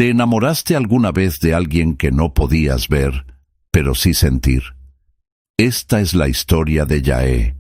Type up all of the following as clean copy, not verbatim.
¿Te enamoraste alguna vez de alguien que no podías ver, pero sí sentir? Esta es la historia de Yaé,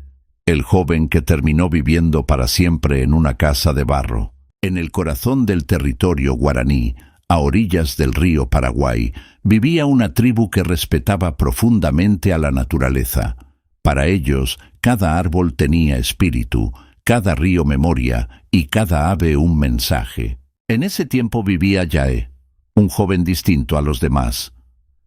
el joven que terminó viviendo para siempre en una casa de barro. En el corazón del territorio guaraní, a orillas del río Paraguay, vivía una tribu que respetaba profundamente a la naturaleza. Para ellos, cada árbol tenía espíritu, cada río memoria y cada ave un mensaje. En ese tiempo vivía Yaé, un joven distinto a los demás.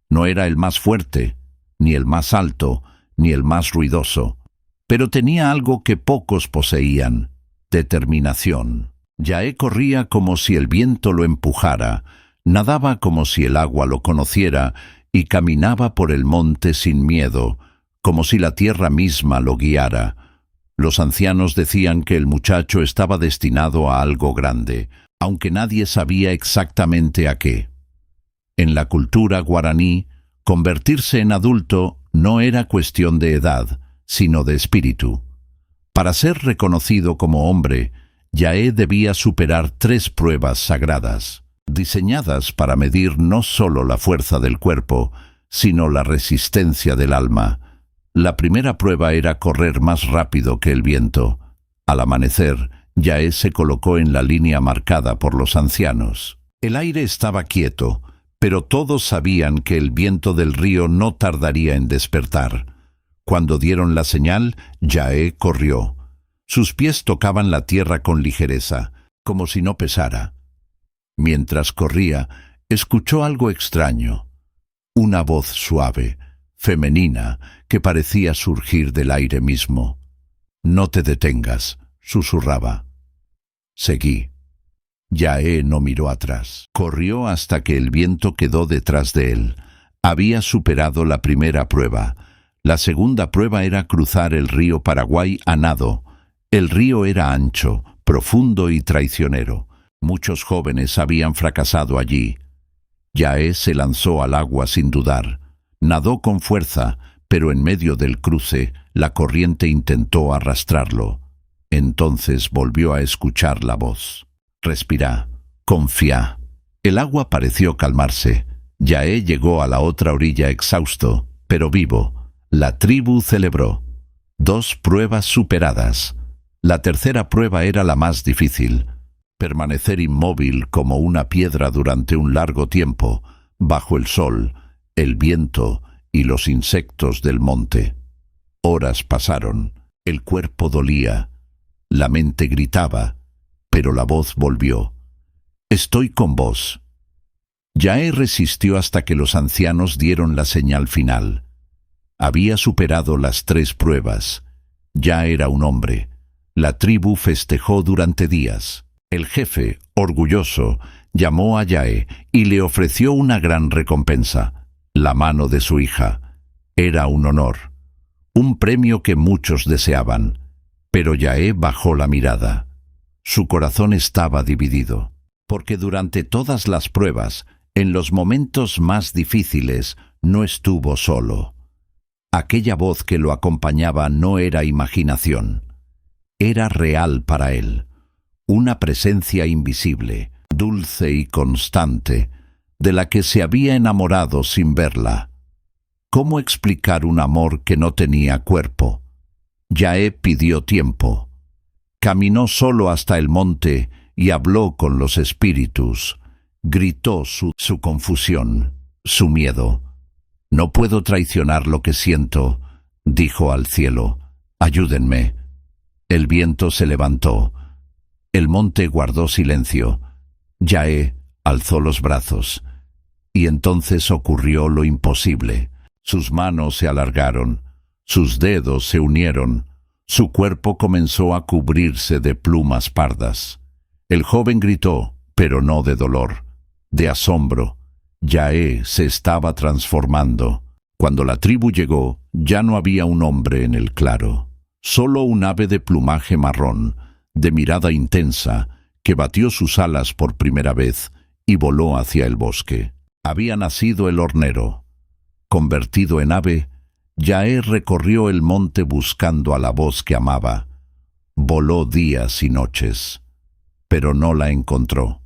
No era el más fuerte, ni el más alto, ni el más ruidoso, pero tenía algo que pocos poseían: determinación. Yaé corría como si el viento lo empujara, nadaba como si el agua lo conociera y caminaba por el monte sin miedo, como si la tierra misma lo guiara. Los ancianos decían que el muchacho estaba destinado a algo grande, aunque nadie sabía exactamente a qué. En la cultura guaraní, convertirse en adulto no era cuestión de edad, sino de espíritu. Para ser reconocido como hombre, Yaé debía superar 3 pruebas sagradas, diseñadas para medir no solo la fuerza del cuerpo, sino la resistencia del alma. La primera prueba era correr más rápido que el viento. Al amanecer, Yaé se colocó en la línea marcada por los ancianos. El aire estaba quieto, pero todos sabían que el viento del río no tardaría en despertar. Cuando dieron la señal, Yaé corrió. Sus pies tocaban la tierra con ligereza, como si no pesara. Mientras corría, escuchó algo extraño. Una voz suave, femenina, que parecía surgir del aire mismo. «No te detengas», susurraba. Seguí. Yaé no miró atrás. Corrió hasta que el viento quedó detrás de él. Había superado la primera prueba. La segunda prueba era cruzar el río Paraguay a nado. El río era ancho, profundo y traicionero. Muchos jóvenes habían fracasado allí. Yaé se lanzó al agua sin dudar. Nadó con fuerza, pero en medio del cruce, la corriente intentó arrastrarlo. Entonces volvió a escuchar la voz. «Respira, confía». El agua pareció calmarse. Yaé llegó a la otra orilla exhausto, pero vivo. La tribu celebró. 2 pruebas superadas. La tercera prueba era la más difícil: permanecer inmóvil como una piedra durante un largo tiempo, bajo el sol, el viento y los insectos del monte. Horas pasaron. El cuerpo dolía. La mente gritaba, pero la voz volvió. «Estoy con vos». Yaé resistió hasta que los ancianos dieron la señal final. Había superado las 3 pruebas. Ya era un hombre. La tribu festejó durante días. El jefe, orgulloso, llamó a Yaé y le ofreció una gran recompensa: la mano de su hija. Era un honor, un premio que muchos deseaban. Pero Yaé bajó la mirada. Su corazón estaba dividido, porque durante todas las pruebas, en los momentos más difíciles, no estuvo solo. Aquella voz que lo acompañaba no era imaginación. Era real para él. Una presencia invisible, dulce y constante, de la que se había enamorado sin verla. ¿Cómo explicar un amor que no tenía cuerpo? Yaé pidió tiempo. Caminó solo hasta el monte y habló con los espíritus. Gritó su confusión, su miedo. «No puedo traicionar lo que siento», dijo al cielo. «Ayúdenme». El viento se levantó. El monte guardó silencio. Yaé alzó los brazos. Y entonces ocurrió lo imposible. Sus manos se alargaron. Sus dedos se unieron. Su cuerpo comenzó a cubrirse de plumas pardas. El joven gritó, pero no de dolor, de asombro. Yaé se estaba transformando. Cuando la tribu llegó, ya no había un hombre en el claro. Solo un ave de plumaje marrón, de mirada intensa, que batió sus alas por primera vez y voló hacia el bosque. Había nacido el hornero. Convertido en ave, Yaé recorrió el monte buscando a la voz que amaba. Voló días y noches, pero no la encontró.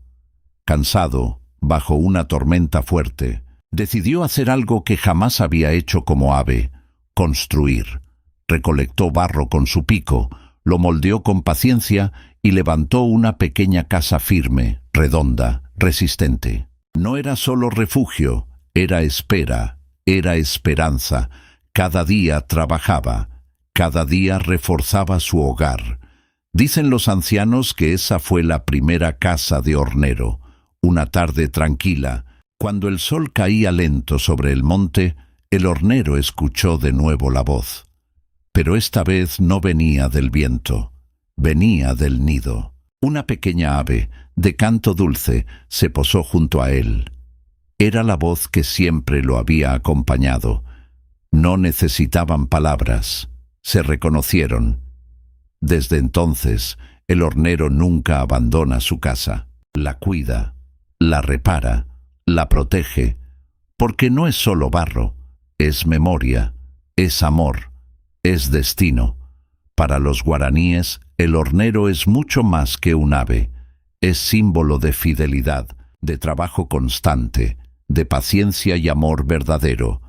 Cansado, bajo una tormenta fuerte, decidió hacer algo que jamás había hecho como ave: construir. Recolectó barro con su pico, lo moldeó con paciencia y levantó una pequeña casa firme, redonda, resistente. No era solo refugio, era espera, era esperanza. Cada día trabajaba, cada día reforzaba su hogar. Dicen los ancianos que esa fue la primera casa de hornero. Una tarde tranquila, cuando el sol caía lento sobre el monte, el hornero escuchó de nuevo la voz. Pero esta vez no venía del viento, venía del nido. Una pequeña ave, de canto dulce, se posó junto a él. Era la voz que siempre lo había acompañado. No necesitaban palabras, se reconocieron. Desde entonces, el hornero nunca abandona su casa. La cuida, la repara, la protege, porque no es solo barro, es memoria, es amor, es destino. Para los guaraníes, el hornero es mucho más que un ave. Es símbolo de fidelidad, de trabajo constante, de paciencia y amor verdadero.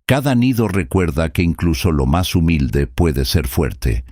Cada nido recuerda que incluso lo más humilde puede ser fuerte,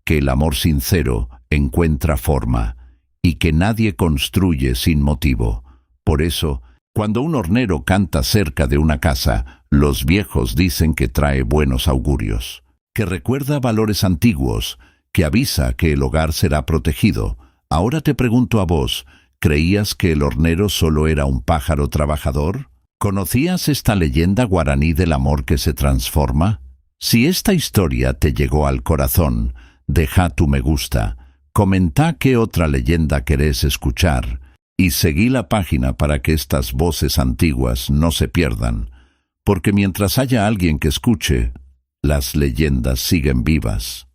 que el amor sincero encuentra forma y que nadie construye sin motivo. Por eso, cuando un hornero canta cerca de una casa, los viejos dicen que trae buenos augurios, que recuerda valores antiguos, que avisa que el hogar será protegido. Ahora te pregunto a vos, ¿creías que el hornero solo era un pájaro trabajador? ¿Conocías esta leyenda guaraní del amor que se transforma? Si esta historia te llegó al corazón, deja tu me gusta, comenta qué otra leyenda querés escuchar y seguí la página para que estas voces antiguas no se pierdan, porque mientras haya alguien que escuche, las leyendas siguen vivas.